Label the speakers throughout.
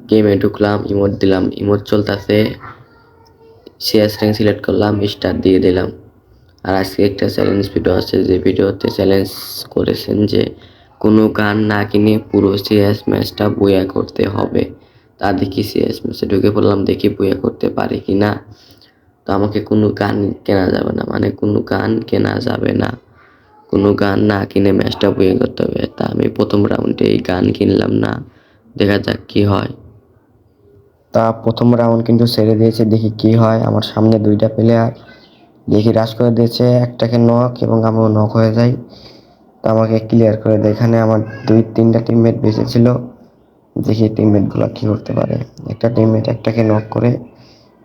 Speaker 1: গেমে ঢুকলাম, ইমোট দিলাম, ইমোট চলতেছে, সিএস র্যাঙ্ক সিলেক্ট করলাম, স্টার দিয়ে দিলাম। আর আজকে একটা চ্যালেঞ্জ ভিডিও আছে, যে ভিডিওতে চ্যালেঞ্জ করেছেন যে কোনো গান না কিনে পুরো সিএস ম্যাচটা বইয়া করতে হবে। তা দেখি সিএস ম্যাচে ঢুকে পড়লাম, দেখি বইয়া করতে পারি কি না। তো আমাকে কোনো গান কেনা যাবে না, মানে কোনো গান কেনা যাবে না, কোনো গান না কিনে ম্যাচটা বইয়া করতে হবে। তা আমি প্রথম রাউন্ডে এই গান কিনলাম না, দেখা যাক কি হয়। তা প্রথম রাউন্ড কিন্তু ছেড়ে দিয়েছে, দেখি কি হয়। আমার সামনে দুইটা প্লেয়ার, দেখি রাশ করে দিয়েছে, একটাকে নক এবং আমিও নক হয়ে যাই। তো আমাকে ক্লিয়ার করে দেয়। এখানে আমার 2-3টা টিমমেট বেঁচে ছিল, দেখি টিমমেটগুলো কি করতে পারে। একটা টিমমেট একটাকে নক করে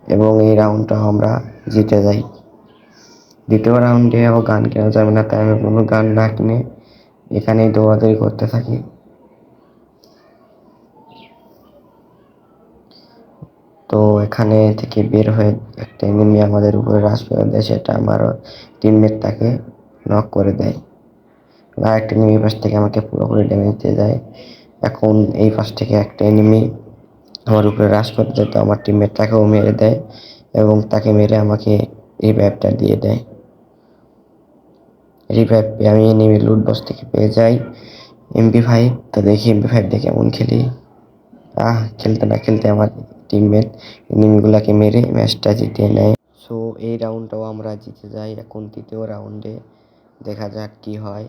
Speaker 1: এবং এই রাউন্ডটা আমরা জিতে যাই। দ্বিতীয় রাউন্ডে আবার গান কেনা যাবে না, তাই আমি কোনো গান না কিনে এখানেই দৌড়াদৌড়ি করতে থাকি। তো এখানে থেকে বের হয়ে একটা এনিমি আমাদের উপরে রাশ করে দেয়, সেটা আমার টিমমেট তাকে নক করে দেয়। আর একটা এনিমি পাশ থেকে আমাকে পুরোপুরি ড্যামেজ দিয়ে যায়। এখন এই পাশ থেকে একটা এনিমি আমার উপরে রাশ করে দেয়, তো আমার টিমমেট তাকেও মেরে দেয় এবং তাকে মেরে আমাকে রিভাইভটা দিয়ে দেয়। রিভাইভ পেয়ে আমি এনিমি লুট বক্স থেকে পেয়ে যাই MP5। তো দেখি MP5 দিয়ে কেমন খেলি। খেলতে না খেলতে আমার টিমমেট এনিমিগুলাকে মেরে ম্যাচটা জিতিয়ে নেয়। সো এই রাউন্ডটাও আমরা জিতে যাই। এখন তৃতীয় রাউন্ডে দেখা যাক কি হয়।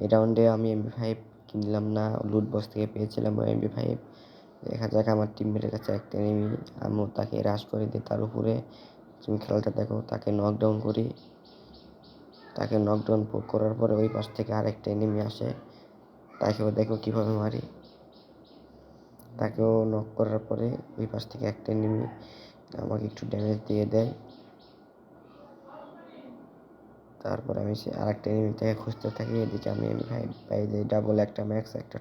Speaker 1: এই রাউন্ডে আমি MP5 কিনলাম না, লুট বক্স থেকে পেয়েছিলাম MP5। দেখা যাক, আমার টিমমেটের কাছে একটা এনিমি, আমিও তাকে রাশ করে দিই তার উপরে। তুমি খেলাটা দেখো, তাকে নকডাউন করি। তাকে নকডাউন করার পরে ওই পাশ থেকে আরেকটা এনিমি আসে, তাকেও দেখো কীভাবে মারি। তাকেও নক করার পরে ওই পাশ থেকে একটা এনিমি আমাকে একটু ড্যামেজ দিয়ে দেয়। তারপর আমি সে আরেকটা এনিমিটাকে খুঁজতে থাকি। এদিকে আমি MP5 পাই যাই, ডাবল একটা ম্যাক্স, একটা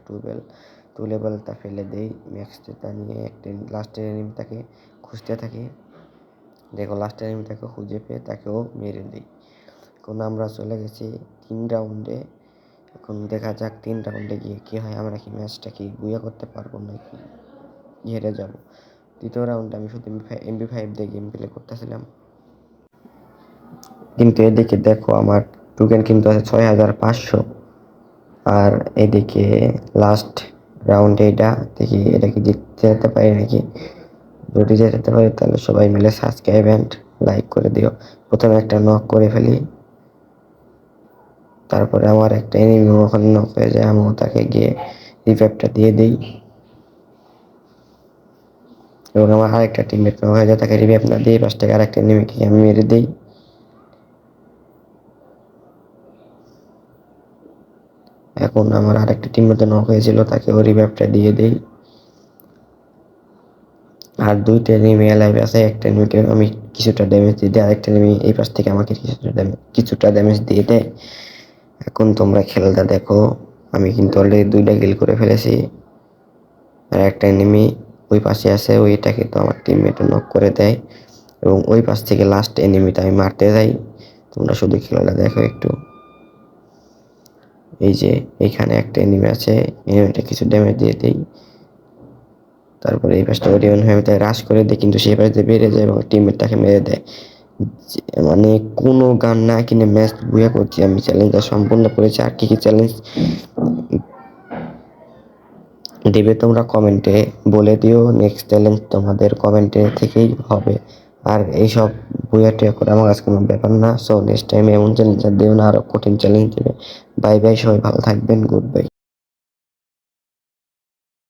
Speaker 1: টু লেভেল তা ফেলে দেই। ম্যাক্সটা নিয়ে একটা লাস্টের এনিমিটাকে খুঁজতে থাকি। দেখো লাস্টের এনিমিটাকে খুঁজে পেয়ে তাকেও মেরে দিই। এখন আমরা চলে গেছি 3 রাউন্ডে। এখন দেখা যাক 3 রাউন্ডে গিয়ে কী হয়, আমরা কি ম্যাচটা কি বুয়া করতে পারবো নাকি হেরে যাব। তৃতীয় রাউন্ডে আমি শুধু MP5 দিয়ে গেম প্লে করতেছিলাম, কিন্তু এদিকে দেখো আমার টোকেন কিন্তু আছে 6500। আর এদিকে লাস্ট রাউন্ড এটা, দেখি এটা কি জিততে যেতে পারি নাকি। যদি যেতে পারি তাহলে সবাই মিলে সাবস্ক্রাইব এন্ড লাইক করে দিও। প্রথমে একটা নক করে ফেলি, তারপরে আমার একটা এনিমি ওখানে নক হয়ে যায়, আমিও তাকে গিয়ে রিভাইভটা দিয়ে দিই এবং আমার আরেকটা টিমমেট নক হয়ে যায়, তাকে রিভাইভ না দিয়ে পাশ থেকে আরেকটা এনিমিকে আমি মেরে দিই। এখন আমার আরেকটা টিমমেট নক হয়েছিল, তাকেও রিভাইভটা দিয়ে দিই। আর 2টা এনিমি লাইভ আছে, একটা এনিমিকে আমি কিছুটা ড্যামেজ দিয়ে দিই, আরেকটা এনিমি এই পাশ থেকে আমাকে কিছুটা ড্যামেজ দিয়ে দেয়। এখন তোমরা খেলাটা দেখো, আমি কিন্তু অলরেডি 2টা কিল করে ফেলেছি। আর একটা এনিমি ওই পাশে আছে, ওইটাকে তো আমার টিমমেট নক করে দেয় এবং ওই পাশ থেকে লাস্ট এনিমিটা আমি মারতে যাই। তোমরা শুধু খেলাটা দেখো একটু। এই যে এখানে একটা এনিমি আছে, এনিমিটা কিছু ড্যামেজ দিয়ে দেই, তারপরে এই পাশটা ওরিয়ন হয়ে তাই রাশ করে দেয়, কিন্তু সেই পাশে বেড়ে যায় এবং টিমমেট তাকে মেরে দেয়। মানে কোনো গান না কিনে ম্যাচ বুয়া করছি আমি। চ্যালেঞ্জটা সম্পূর্ণ করেছি। আর কি কি চ্যালেঞ্জ দেবে তোমরা কমেন্টে বলে দিও। নেক্সট চ্যালেঞ্জ তোমাদের কমেন্টে থেকেই হবে। আর এইসব বুয়াটিয়া করে আমার কাছে কোনো ব্যাপার না। সো নেক্সট টাইম এমন চ্যালেঞ্জ দিও না, আরো কঠিন চ্যালেঞ্জ দেবে। বাই বাই, সবাই ভালো থাকবেন, গুড বাই।